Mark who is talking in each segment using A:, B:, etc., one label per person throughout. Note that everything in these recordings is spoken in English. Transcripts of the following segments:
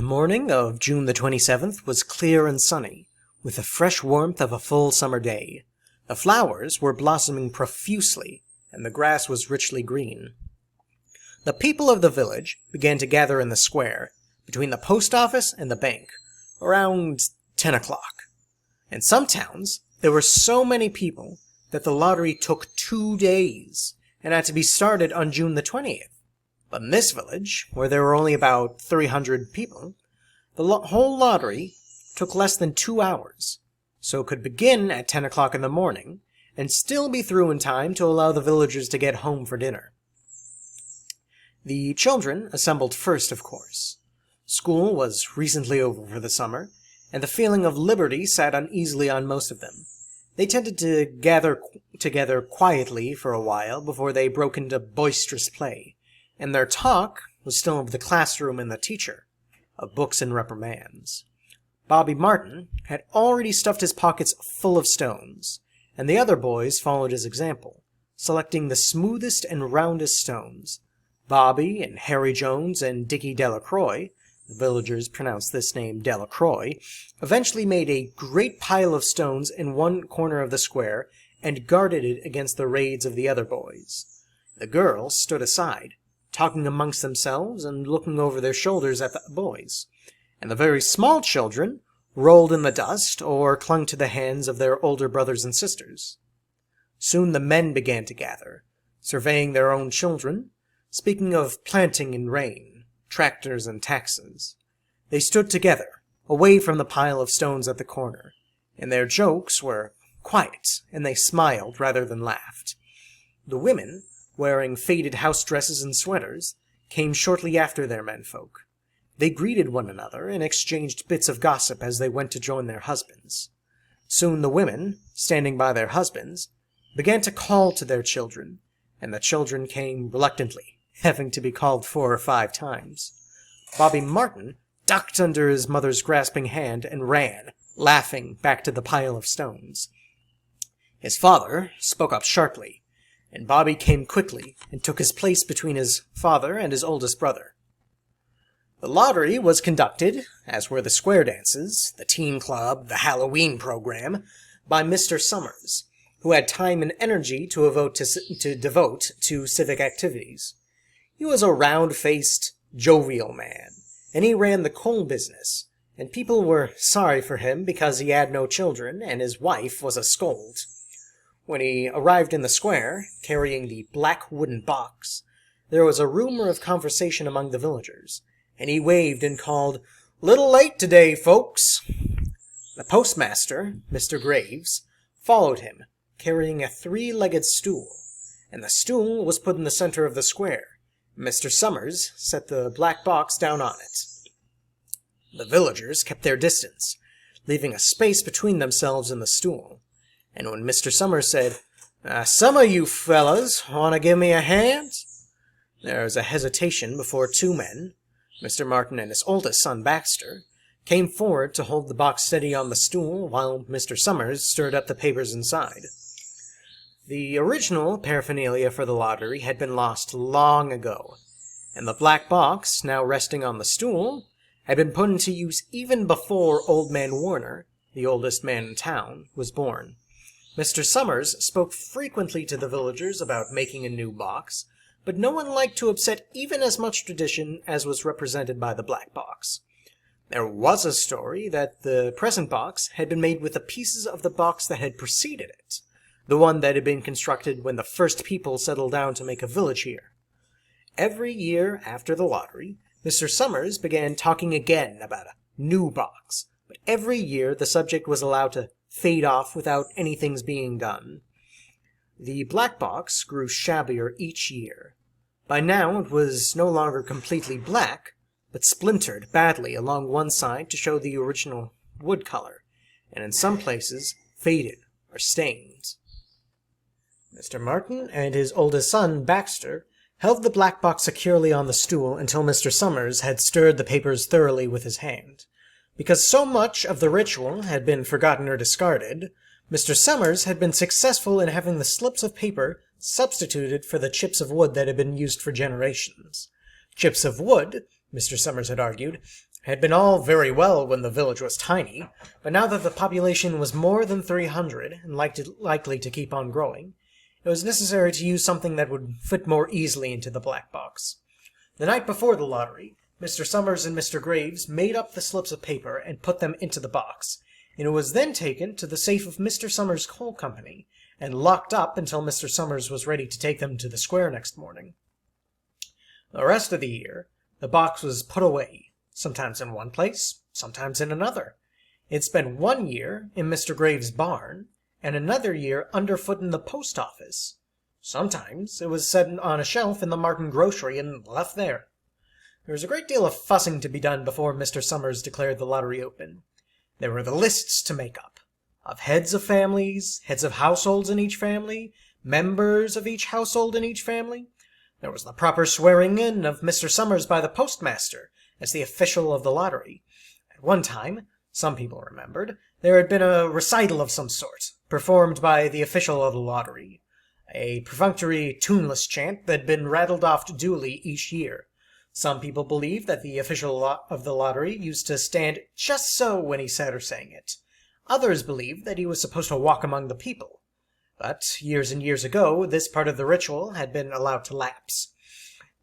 A: morning of June the 27th was clear and sunny, with the fresh warmth of a full summer day. The flowers were blossoming profusely, and the grass was richly green. The people of the village began to gather in the square, between the post office and the bank, around 10 o'clock. In some towns, there were so many people that the lottery took 2 days, and had to be started on June the 20th. But in this village, where there were only about 300 people, the whole lottery took less than 2 hours, so it could begin at 10 o'clock in the morning, and still be through in time to allow the villagers to get home for dinner. The children assembled first, of course. School was recently over for the summer, and the feeling of liberty sat uneasily on most of them. They tended to gather together quietly for a while before they broke into boisterous play, and their talk was still of the classroom and the teacher, of books and reprimands. Bobby Martin had already stuffed his pockets full of stones, and the other boys followed his example, selecting the smoothest and roundest stones. Bobby and Harry Jones and Dickie Delacroix, the villagers pronounced this name Delacroix, eventually made a great pile of stones in one corner of the square and guarded it against the raids of the other boys. The girls stood aside, talking amongst themselves and looking over their shoulders at the boys, and the very small children rolled in the dust or clung to the hands of their older brothers and sisters. Soon the men began to gather, surveying their own children, speaking of planting and rain, tractors and taxes. They stood together, away from the pile of stones at the corner, and their jokes were quiet, and they smiled rather than laughed. The women, wearing faded house dresses and sweaters, came shortly after their menfolk. They greeted one another and exchanged bits of gossip as they went to join their husbands. Soon the women, standing by their husbands, began to call to their children, and the children came reluctantly, having to be called 4 or 5 times. Bobby Martin ducked under his mother's grasping hand and ran, laughing, back to the pile of stones. His father spoke up sharply, and Bobby came quickly and took his place between his father and his oldest brother. The lottery was conducted, as were the square dances, the teen club, the Halloween program, by Mr. Summers, who had time and energy to devote to civic activities. He was a round-faced, jovial man, and he ran the coal business, and people were sorry for him because he had no children and his wife was a scold. When he arrived in the square, carrying the black wooden box, there was a rumor of conversation among the villagers, and he waved and called, "Little late today, folks." The postmaster, Mr. Graves, followed him, carrying a 3-legged stool, and the stool was put in the center of the square. Mr. Summers set the black box down on it. The villagers kept their distance, leaving a space between themselves and the stool. And when Mr. Summers said, "Some of you fellas want to give me a hand?" there was a hesitation before 2 men, Mr. Martin and his oldest son Baxter, came forward to hold the box steady on the stool while Mr. Summers stirred up the papers inside. The original paraphernalia for the lottery had been lost long ago, and the black box, now resting on the stool, had been put into use even before Old Man Warner, the oldest man in town, was born. Mr. Summers spoke frequently to the villagers about making a new box, but no one liked to upset even as much tradition as was represented by the black box. There was a story that the present box had been made with the pieces of the box that had preceded it, the one that had been constructed when the first people settled down to make a village here. Every year after the lottery, Mr. Summers began talking again about a new box, but every year the subject was allowed to fade off without anything's being done. The black box grew shabbier each year. By now it was no longer completely black, but splintered badly along one side to show the original wood color, and in some places faded or stained. Mr. Martin and his oldest son, Baxter, held the black box securely on the stool until Mr. Summers had stirred the papers thoroughly with his hand. Because so much of the ritual had been forgotten or discarded, Mr. Summers had been successful in having the slips of paper substituted for the chips of wood that had been used for generations. Chips of wood, Mr. Summers had argued, had been all very well when the village was tiny, but now that the population was more than 300 and likely to keep on growing, it was necessary to use something that would fit more easily into the black box. The night before the lottery, Mr. Summers and Mr. Graves made up the slips of paper and put them into the box, and it was then taken to the safe of Mr. Summers' coal company and locked up until Mr. Summers was ready to take them to the square next morning. The rest of the year, the box was put away, sometimes in one place, sometimes in another. It spent 1 year in Mr. Graves' barn, and another year underfoot in the post office. Sometimes it was set on a shelf in the Martin grocery and left there. There was a great deal of fussing to be done before Mr. Summers declared the lottery open. There were the lists to make up, of heads of families, heads of households in each family, members of each household in each family. There was the proper swearing in of Mr. Summers by the postmaster as the official of the lottery. At one time, some people remembered, there had been a recital of some sort, performed by the official of the lottery, a perfunctory, tuneless chant that had been rattled off duly each year. Some people believed that the official of the lottery used to stand just so when he said or sang it. Others believed that he was supposed to walk among the people. But years and years ago, this part of the ritual had been allowed to lapse.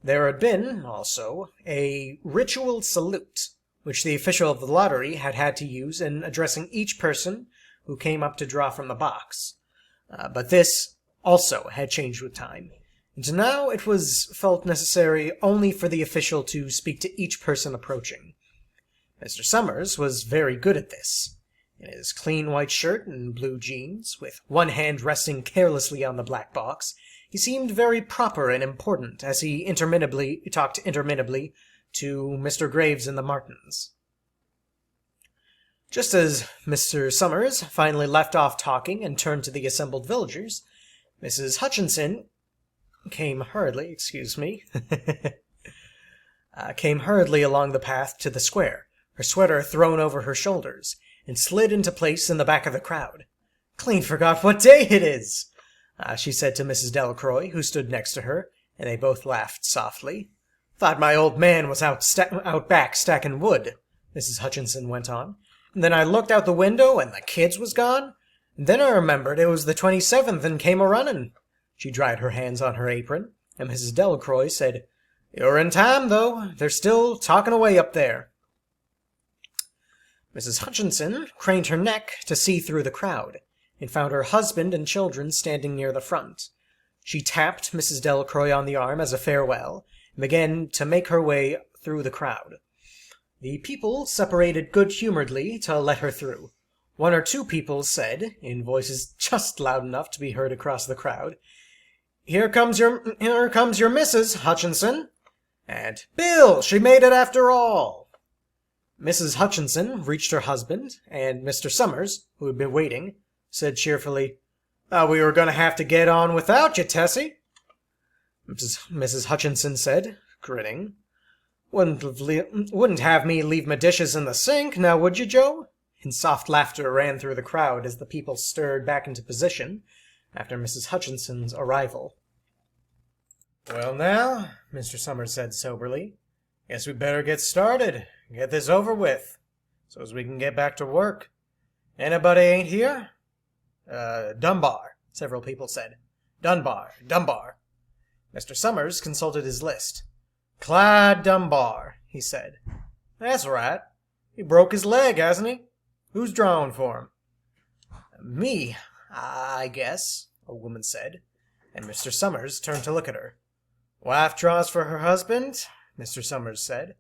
A: There had been, also, a ritual salute, which the official of the lottery had had to use in addressing each person who came up to draw from the box. But this also had changed with time, and now it was felt necessary only for the official to speak to each person approaching. Mr. Summers was very good at this. In his clean white shirt and blue jeans, with one hand resting carelessly on the black box, he seemed very proper and important as he talked interminably to Mr. Graves and the Martins. Just as Mr. Summers finally left off talking and turned to the assembled villagers, Mrs. Hutchinson came hurriedly along the path to the square, her sweater thrown over her shoulders, and slid into place in the back of the crowd. "Clean forgot what day it is," she said to Mrs. Delacroix, who stood next to her, and they both laughed softly. "Thought my old man was out back stacking wood," Mrs. Hutchinson went on. "And then I looked out the window, and the kids was gone. And then I remembered it was the 27th and came a-running." She dried her hands on her apron, and Mrs. Delacroix said, "You're in time, though. They're still talking away up there." Mrs. Hutchinson craned her neck to see through the crowd, and found her husband and children standing near the front. She tapped Mrs. Delacroix on the arm as a farewell, and began to make her way through the crowd. The people separated good-humoredly to let her through. One or two people said, in voices just loud enough to be heard across the crowd, Here comes your Mrs. Hutchinson," and "Bill, she made it after all." Mrs. Hutchinson reached her husband, and Mr. Summers, who had been waiting, said cheerfully, "Thought we were going to have to get on without you, Tessie." Mrs. Hutchinson said, grinning, Wouldn't have me leave my dishes in the sink, now would you, Joe?" And soft laughter ran through the crowd as the people stirred back into position after Mrs. Hutchinson's arrival. "Well, now," Mr. Summers said soberly, "guess we better get started, get this over with, so as we can get back to work. Anybody ain't here?" Dunbar," several people said. Dunbar. Mr. Summers consulted his list. "Clyde Dunbar," he said. "That's right. He broke his leg, hasn't he? Who's drawing for him?" "Me, I guess," a woman said, and Mr. Summers turned to look at her. "Wife draws for her husband?" Mr. Summers said.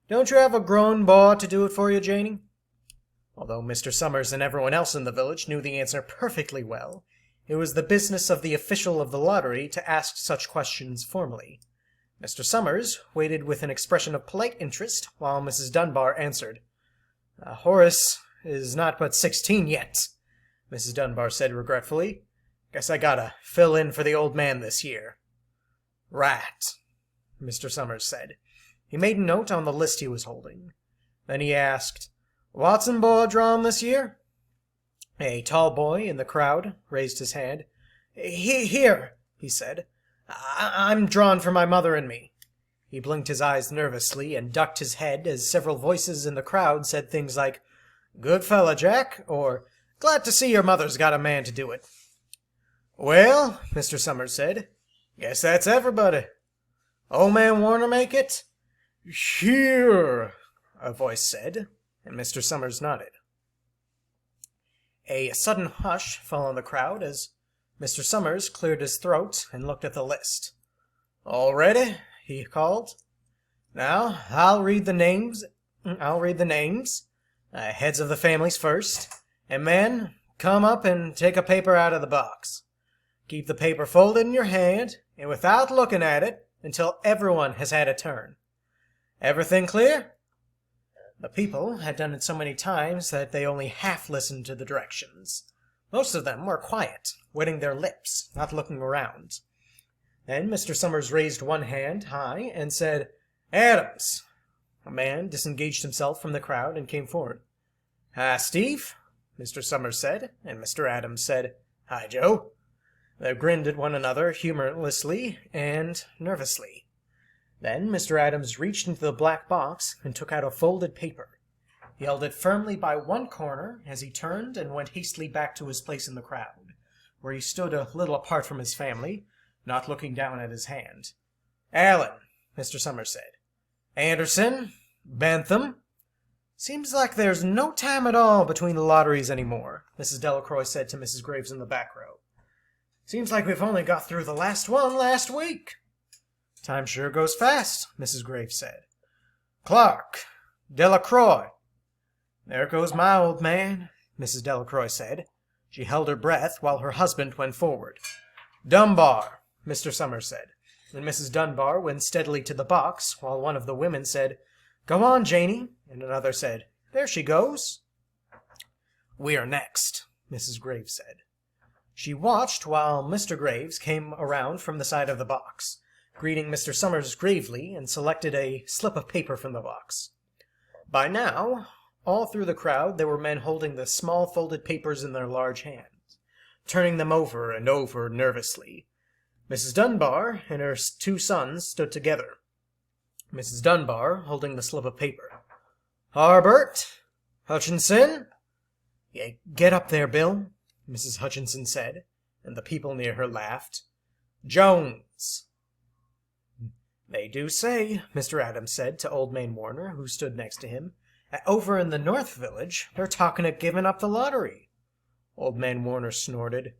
A: "Don't you have a grown boy to do it for you, Janie?" Although Mr. Summers and everyone else in the village knew the answer perfectly well, it was the business of the official of the lottery to ask such questions formally. Mr. Summers waited with an expression of polite interest while Mrs. Dunbar answered. "Horace is not but 16 yet," Mrs. Dunbar said regretfully. "Guess I gotta fill in for the old man this year." "Right," Mr. Summers said. He made a note on the list he was holding. Then he asked, "Watson boy drawing this year?" A tall boy in the crowd raised his hand. "Here," he said. "I'm drawn for my mother and me." He He blinked his eyes nervously and ducked his head as several voices in the crowd said things like, "Good fella, Jack," or "Glad to see your mother's got a man to do it." "Well," Mr. Summers said, "guess that's everybody. Old man Warner make it?" "Here," a voice said, and Mr. Summers nodded. A sudden hush fell on the crowd as Mr. Summers cleared his throat and looked at the list. "All ready?" he called. "Now, I'll read the names. Heads of the families first. And men, come up and take a paper out of the box. Keep the paper folded in your hand, and without looking at it, until everyone has had a turn. Everything clear?" The people had done it so many times that they only half listened to the directions. Most of them were quiet, wetting their lips, not looking around. Then Mr. Summers raised one hand high and said, "Adams." A man disengaged himself from the crowd and came forward. "Hi, Steve," Mr. Summers said, and Mr. Adams said, "Hi, Joe." They grinned at one another humorlessly and nervously. Then Mr. Adams reached into the black box and took out a folded paper. He held it firmly by one corner as he turned and went hastily back to his place in the crowd, where he stood a little apart from his family, not looking down at his hand. "Allen," Mr. Summers said. "Anderson. Bentham." "Seems like there's no time at all between the lotteries anymore," Mrs. Delacroix said to Mrs. Graves in the back row. "Seems like we've only got through the last one last week." "Time sure goes fast," Mrs. Graves said. "Clark. Delacroix." "There goes my old man," Mrs. Delacroix said. She held her breath while her husband went forward. "Dunbar," Mr. Summers said, and Mrs. Dunbar went steadily to the box, while one of the women said, "Go on, Janie," and another said, "There she goes." "We're next," Mrs. Graves said. She watched while Mr. Graves came around from the side of the box, greeting Mr. Summers gravely, and selected a slip of paper from the box. By now, all through the crowd there were men holding the small folded papers in their large hands, turning them over and over nervously. Mrs. Dunbar and her two sons stood together. Mrs. Dunbar holding the slip of paper. "Harbert? Hutchinson?" "Yeah, get up there, Bill," Mrs. Hutchinson said, and the people near her laughed. "Jones." "They do say," Mr. Adams said to Old Man Warner, who stood next to him, "that over in the North Village they're talking of giving up the lottery." Old Man Warner snorted.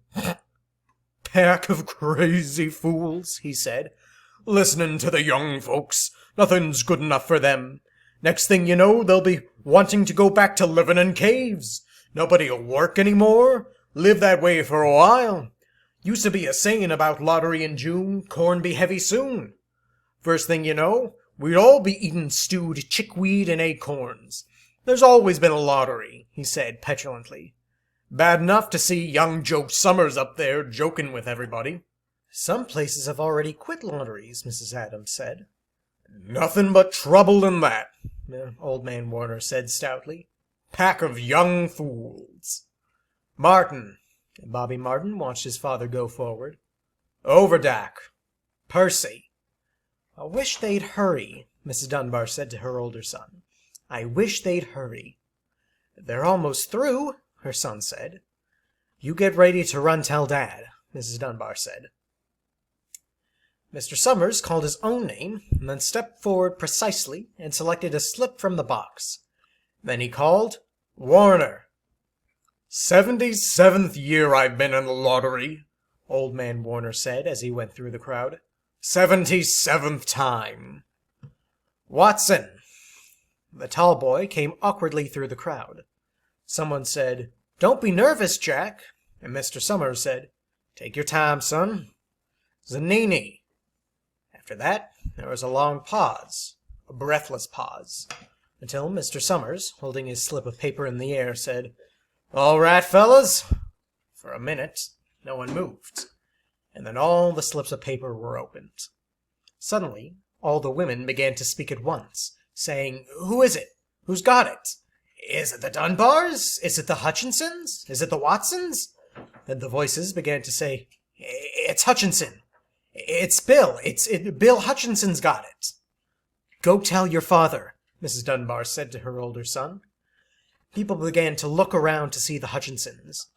A: "Pack of crazy fools," he said. "Listening to the young folks. Nothing's good enough for them. Next thing you know, they'll be wanting to go back to living in caves. Nobody'll work anymore. Live that way for a while. Used to be a saying about lottery in June, corn be heavy soon. First thing you know, we'd all be eating stewed chickweed and acorns. There's always been a lottery," he said petulantly. "Bad enough to see young Joe Summers up there joking with everybody." "Some places have already quit lotteries," Mrs. Adams said. "Nothing but trouble in that," Old Man Warner said stoutly. "Pack of young fools." "Martin." Bobby Martin watched his father go forward. "Overdack." "Percy." "I wish they'd hurry," Mrs. Dunbar said to her older son. "I wish they'd hurry." "They're almost through," her son said. "You get ready to run tell Dad," Mrs. Dunbar said. Mr. Summers called his own name, and then stepped forward precisely and selected a slip from the box. Then he called, "Warner." 77th year I've been in the lottery," Old Man Warner said as he went through the crowd. 77th time. "Watson." The tall boy came awkwardly through the crowd. Someone said, "Don't be nervous, Jack." And Mr. Summers said, "Take your time, son." "Zanini." After that, there was a long pause, a breathless pause, until Mr. Summers, holding his slip of paper in the air, said, "All right, fellas." For a minute, no one moved, and then all the slips of paper were opened. Suddenly, all the women began to speak at once, saying, "Who is it? Who's got it? Is it the Dunbars? Is it the Hutchinsons? Is it the Watsons?" Then the voices began to say, "It's Hutchinson. It's Bill. Bill Hutchinson's got it." Go tell your father, Mrs. Dunbar said to her older son. People began to look around to see the Hutchinsons.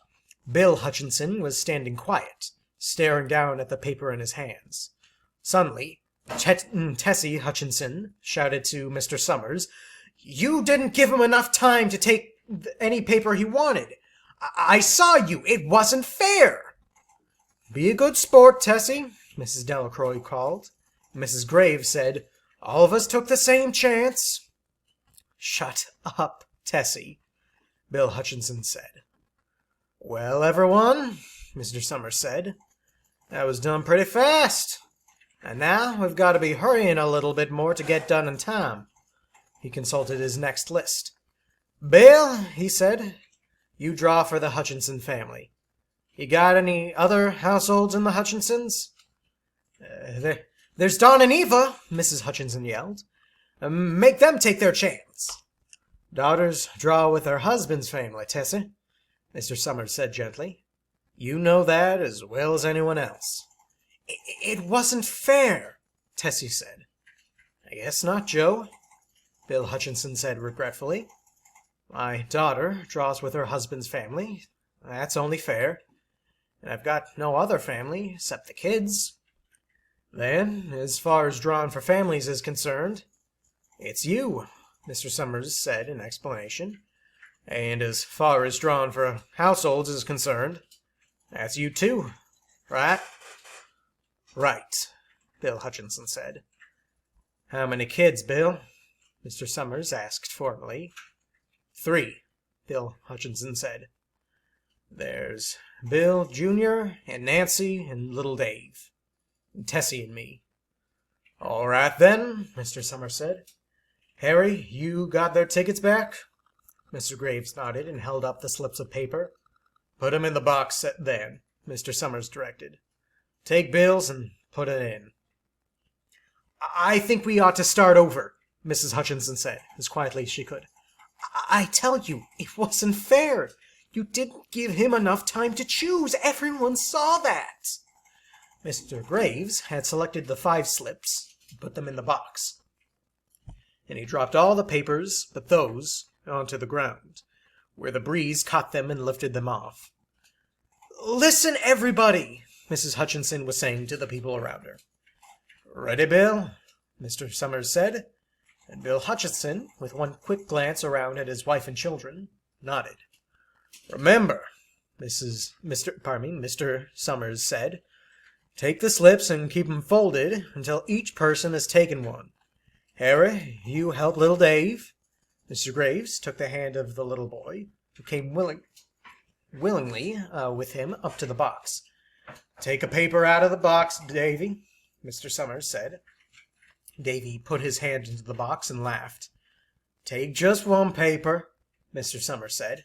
A: Bill Hutchinson was standing quiet, staring down at the paper in his hands. Suddenly, Tessie Hutchinson shouted to Mr. Summers, "You didn't give him enough time to take any paper he wanted. I saw you. It wasn't fair." "Be a good sport, Tessie," Mrs. Delacroix called. Mrs. Graves said, "All of us took the same chance." "Shut up, Tessie," Bill Hutchinson said. "Well, everyone," Mr. Summers said, "that was done pretty fast. And now we've got to be hurrying a little bit more to get done in time." He consulted his next list. "Bill," he said, "you draw for the Hutchinson family. You got any other households in the Hutchinsons?" There's Don and Eva," Mrs. Hutchinson yelled. "Make them take their chance." "Daughters draw with their husband's family, Tessie," Mr. Summers said gently. "You know that as well as anyone else." It wasn't fair," Tessie said. "I guess not, Joe," Bill Hutchinson said regretfully. "My daughter draws with her husband's family. That's only fair. And I've got no other family except the kids. Then, as far as drawing for families is concerned, it's you," Mr. Summers said in explanation. "And as far as drawing for households is concerned, that's you too, right?" "Right," Bill Hutchinson said. "How many kids, Bill?" Mr. Summers asked formally. "3," Bill Hutchinson said. "There's Bill Jr. and Nancy and little Dave. And Tessie and me." "All right, then," Mr. Summers said. "Harry, you got their tickets back?" Mr. Graves nodded and held up the slips of paper. "Put 'em in the box then," Mr. Summers directed. "Take Bill's and put it in." "I think we ought to start over," Mrs. Hutchinson said, as quietly as she could. I tell you, it wasn't fair. You didn't give him enough time to choose. Everyone saw that." Mr. Graves had selected the 5 slips and put them in the box. And he dropped all the papers but those onto the ground, where the breeze caught them and lifted them off. "Listen, everybody," Mrs. Hutchinson was saying to the people around her. "Ready, Bill?" Mr. Summers said, and Bill Hutchinson, with one quick glance around at his wife and children, nodded. "Remember," Mr. Summers said, "take the slips and keep 'em folded until each person has taken one. Harry, you help little Dave." Mr. Graves took the hand of the little boy, who came willingly with him up to the box. "Take a paper out of the box, Davy," Mr. Summers said. Davy put his hand into the box and laughed. "Take just one paper," Mr. Summers said.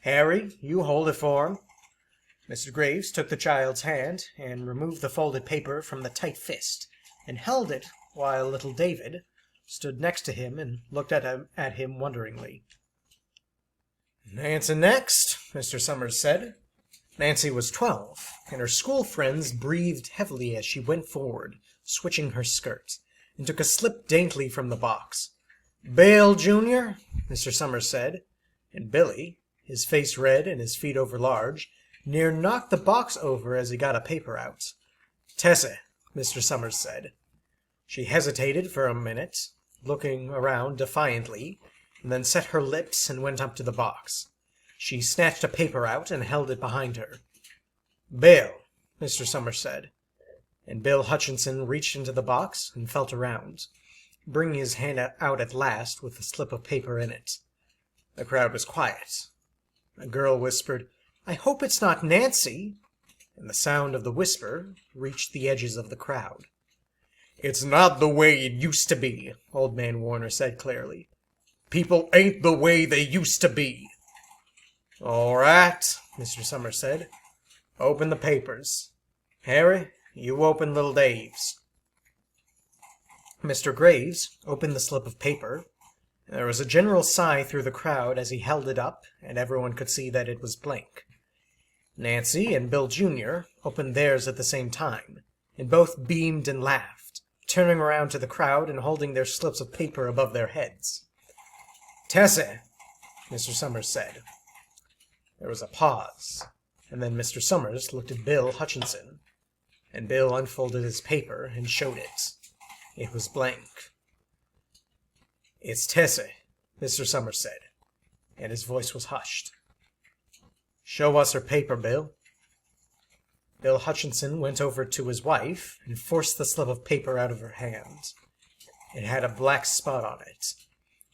A: "Harry, you hold it for him." Mr. Graves took the child's hand and removed the folded paper from the tight fist and held it while little David stood next to him and looked at him wonderingly. "Nancy next," Mr. Summers said. Nancy was 12, and her school friends breathed heavily as she went forward, switching her skirt, and took a slip daintily from the box. "Bill, Jr.," Mr. Summers said, and Billy, his face red and his feet overlarge, near knocked the box over as he got a paper out. "Tessie," Mr. Summers said. She hesitated for a minute, looking around defiantly, and then set her lips and went up to the box. She snatched a paper out and held it behind her. "Bill," Mr. Summers said, and Bill Hutchinson reached into the box and felt around, bringing his hand out at last with a slip of paper in it. The crowd was quiet. A girl whispered, "I hope it's not Nancy," and the sound of the whisper reached the edges of the crowd. "It's not the way it used to be," Old Man Warner said clearly. "People ain't the way they used to be." "All right," Mr. Summers said. "Open the papers. Harry, you open little Dave's." Mr. Graves opened the slip of paper. There was a general sigh through the crowd as he held it up, and everyone could see that it was blank. Nancy and Bill Jr. opened theirs at the same time, and both beamed and laughed. turning around to the crowd and holding their slips of paper above their heads. "Tessie," Mr. Summers said. There was a pause, and then Mr. Summers looked at Bill Hutchinson, and Bill unfolded his paper and showed it. It was blank. "It's Tessie," Mr. Summers said, and his voice was hushed. "Show us her paper, Bill." Bill Hutchinson went over to his wife and forced the slip of paper out of her hand. It had a black spot on it.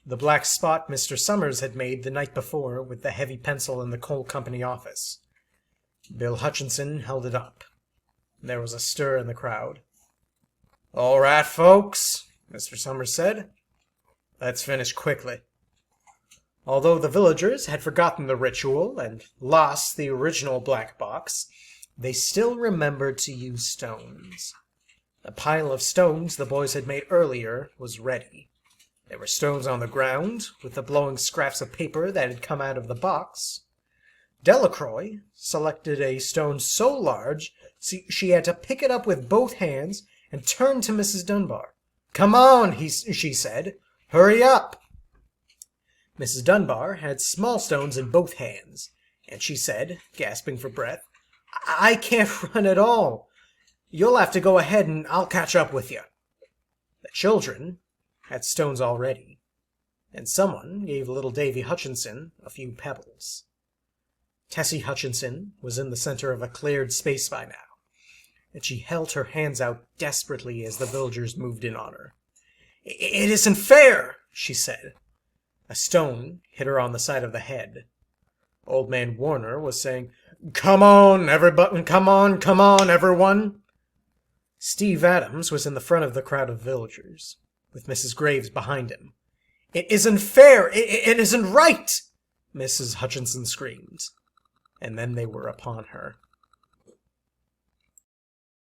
A: The black spot Mr. Summers had made the night before with the heavy pencil in the coal company office. Bill Hutchinson held it up. There was a stir in the crowd. "All right, folks," Mr. Summers said. "Let's finish quickly." Although the villagers had forgotten the ritual and lost the original black box, they still remembered to use stones. A pile of stones the boys had made earlier was ready. There were stones on the ground, with the blowing scraps of paper that had come out of the box. Delacroix selected a stone so large she had to pick it up with both hands and turn to Mrs. Dunbar. "Come on," she said. "Hurry up." Mrs. Dunbar had small stones in both hands, and she said, gasping for breath, "I can't run at all. You'll have to go ahead and I'll catch up with you." The children had stones already, and someone gave little Davy Hutchinson a few pebbles. Tessie Hutchinson was in the center of a cleared space by now, and she held her hands out desperately as the villagers moved in on her. "It isn't fair," she said. A stone hit her on the side of the head. Old Man Warner was saying, "Come on, everybody! Come on, everyone!" Steve Adams was in the front of the crowd of villagers, with Mrs. Graves behind him. "It isn't fair! It isn't right!" Mrs. Hutchinson screamed. And then they were upon her.